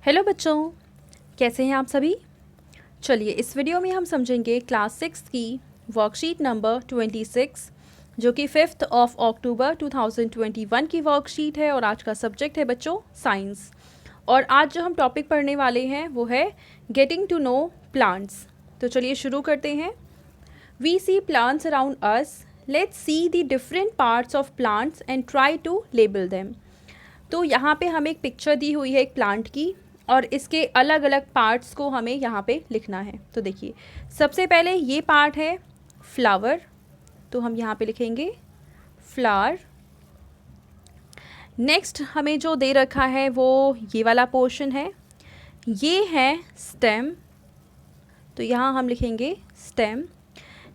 Hello बच्चों, कैसे हैं आप सभी। चलिए इस वीडियो में हम समझेंगे क्लास 6 की वर्कशीट नंबर 26 जो कि 5 अक्टूबर 2021 की वर्कशीट है और आज का सब्जेक्ट है बच्चों साइंस। और आज जो हम टॉपिक पढ़ने वाले हैं वो है गेटिंग टू नो प्लांट्स। तो चलिए शुरू करते हैं। We see plants around us, let's see the different parts of plants and try to label them. तो यहाँ पे हमें एक पिक्चर दी हुई है एक प्लांट की और इसके अलग अलग पार्ट्स को हमें यहाँ पे लिखना है। तो देखिए सबसे पहले ये पार्ट है फ्लावर, तो हम यहाँ पे लिखेंगे फ्लावर। नेक्स्ट हमें जो दे रखा है वो ये वाला पोर्शन है, ये है स्टेम, तो यहाँ हम लिखेंगे स्टेम।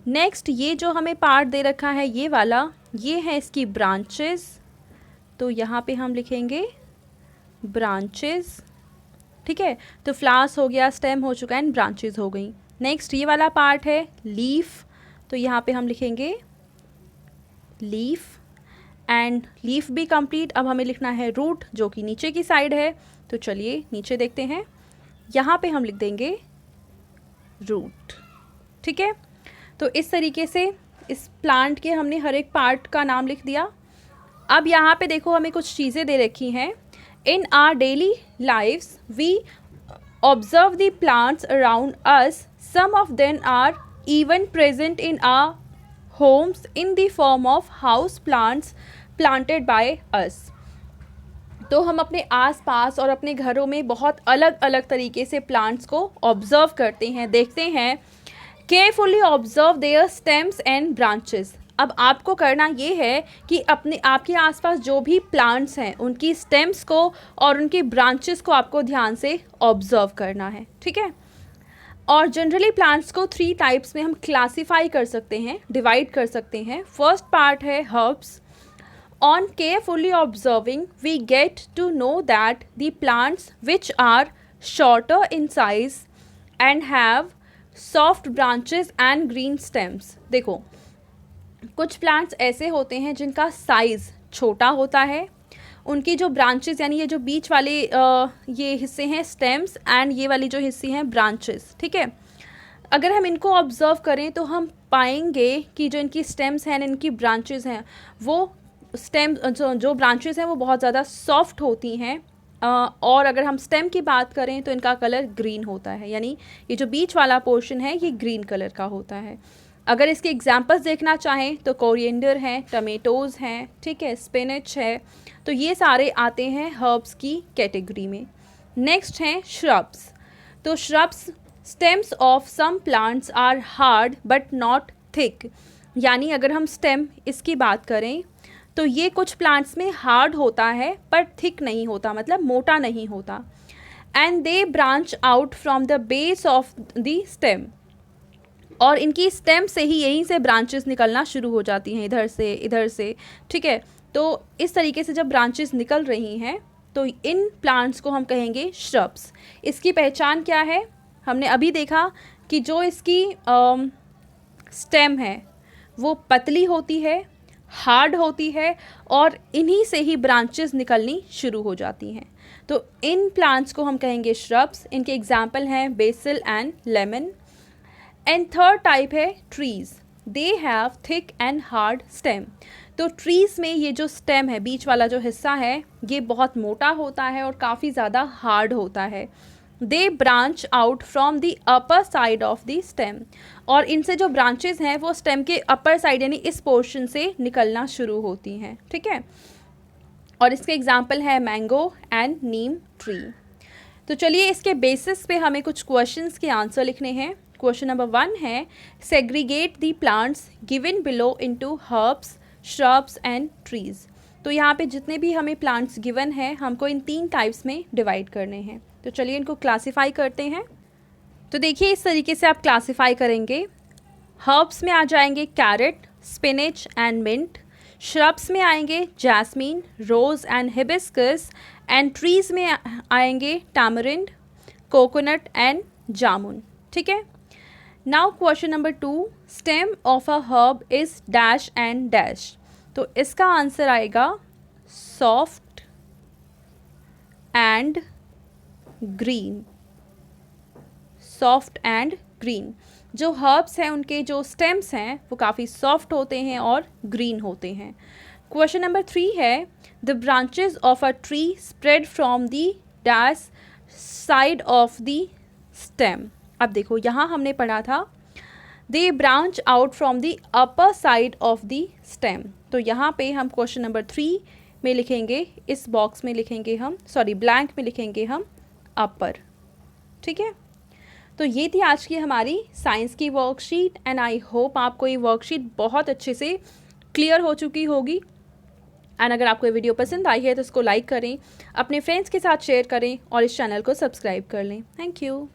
नेक्स्ट ये जो हमें पार्ट दे रखा है ये वाला, ये है इसकी ब्रांचेस, तो यहाँ पे हम लिखेंगे ब्रांचेस। ठीक है, तो फ्लावर्स हो गया, स्टेम हो चुका है एंड ब्रांचेस हो गई। नेक्स्ट ये वाला पार्ट है लीफ, तो यहाँ पे हम लिखेंगे लीफ एंड लीफ भी कंप्लीट। अब हमें लिखना है रूट जो कि नीचे की साइड है, तो चलिए नीचे देखते हैं। यहाँ पे हम लिख देंगे रूट। ठीक है, तो इस तरीके से इस प्लांट के हमने हर एक पार्ट का नाम लिख दिया। अब यहाँ पे देखो हमें कुछ चीज़ें दे रखी हैं। In our daily lives, we observe the plants around us. Some of them are even present in our homes in the form of house plants planted by us. तो हम अपने आसपास और अपने घरों में बहुत अलग अलग तरीके से प्लांट्स को ऑब्जर्व करते हैं, देखते हैं। Carefully observe their stems and branches. अब आपको करना ये है कि अपने आपके आसपास जो भी प्लांट्स हैं उनकी स्टेम्स को और उनकी ब्रांचेस को आपको ध्यान से ऑब्जर्व करना है। ठीक है, और जनरली प्लांट्स को 3 टाइप्स में हम क्लासीफाई कर सकते हैं, डिवाइड कर सकते हैं। फर्स्ट पार्ट है herbs. On carefully observing we get to know that the plants which are shorter in size and have soft branches and green stems. देखो कुछ प्लांट्स ऐसे होते हैं जिनका साइज़ छोटा होता है, उनकी जो ब्रांचेस यानी ये जो बीच वाले ये हिस्से हैं स्टेम्स एंड ये वाली जो हिस्से हैं ब्रांचेस। ठीक है, अगर हम इनको ऑब्जर्व करें तो हम पाएंगे कि जो इनकी स्टेम्स हैं, इनकी ब्रांचेस हैं, वो स्टेम जो ब्रांचेस हैं वो बहुत ज़्यादा सॉफ्ट होती हैं। और अगर हम स्टेम की बात करें तो इनका कलर ग्रीन होता है, यानी ये जो बीच वाला पोर्शन है ये ग्रीन कलर का होता है। अगर इसके एग्जांपल्स देखना चाहें तो कोरिएंडर हैं, टमेटोज़ हैं, ठीक है, स्पिनच है, तो ये सारे आते हैं हर्ब्स की कैटेगरी में। नेक्स्ट हैं श्रब्स। तो shrubs stems of some plants are hard but not thick, यानी अगर हम स्टेम इसकी बात करें तो ये कुछ प्लांट्स में हार्ड होता है पर थिक नहीं होता, मतलब मोटा नहीं होता। And they branch out from the base of the stem, और इनकी स्टेम से ही यहीं से ब्रांचेस निकलना शुरू हो जाती हैं, इधर से इधर से। ठीक है, तो इस तरीके से जब ब्रांचेस निकल रही हैं तो इन प्लांट्स को हम कहेंगे श्रब्स। इसकी पहचान क्या है, हमने अभी देखा कि जो इसकी स्टेम है वो पतली होती है, हार्ड होती है और इन्हीं से ही ब्रांचेस निकलनी शुरू हो जाती हैं। तो इन प्लांट्स को हम कहेंगे श्रब्स। इनके एग्जाम्पल हैं basil and lemon. And third type है trees. They have thick and hard stem. तो ट्रीज़ में ये जो स्टेम है, बीच वाला जो हिस्सा है, ये बहुत मोटा होता है और काफ़ी ज़्यादा हार्ड होता है। They branch out from the upper side of the stem, और इनसे जो ब्रांचेस हैं वो स्टेम के अपर साइड यानी इस पोर्शन से निकलना शुरू होती हैं। ठीक है, और इसके एग्जाम्पल है मैंगो एंड नीम ट्री। तो चलिए इसके बेसिस पे हमें कुछ क्वेश्चंस के आंसर लिखने हैं। क्वेश्चन नंबर 1 है segregate the plants given below into herbs, shrubs and trees. तो यहाँ पे जितने भी हमें प्लांट्स गिवन हैं हमको इन 3 टाइप्स में डिवाइड करने हैं। तो चलिए इनको क्लासीफाई करते हैं। तो देखिए इस तरीके से आप क्लासीफाई करेंगे। हर्ब्स में आ जाएंगे carrot, spinach and mint. Shrubs में आएंगे jasmine, rose and hibiscus. And trees में आएंगे टैमरिंड, कोकोनट एंड जामुन। ठीक है, now question number 2, stem of a herb is dash and dash. तो इसका आंसर आएगा soft and green, soft and green. जो हर्ब्स हैं उनके जो स्टेम्स हैं वो काफ़ी सॉफ्ट होते हैं और ग्रीन होते हैं। क्वेश्चन नंबर 3 है, the branches of a tree spread from the dash side of the stem. अब देखो यहाँ हमने पढ़ा था they branch out from the upper side of the stem. तो यहाँ पे हम क्वेश्चन नंबर 3 में लिखेंगे, इस बॉक्स में लिखेंगे हम, सॉरी ब्लैंक में लिखेंगे हम अपर। ठीक है, तो ये थी आज की हमारी साइंस की वर्कशीट एंड आई होप आपको ये वर्कशीट बहुत अच्छे से क्लियर हो चुकी होगी। एंड अगर आपको ये वीडियो पसंद आई है तो इसको लाइक करें, अपने फ्रेंड्स के साथ शेयर करें और इस चैनल को सब्सक्राइब कर लें। Thank you.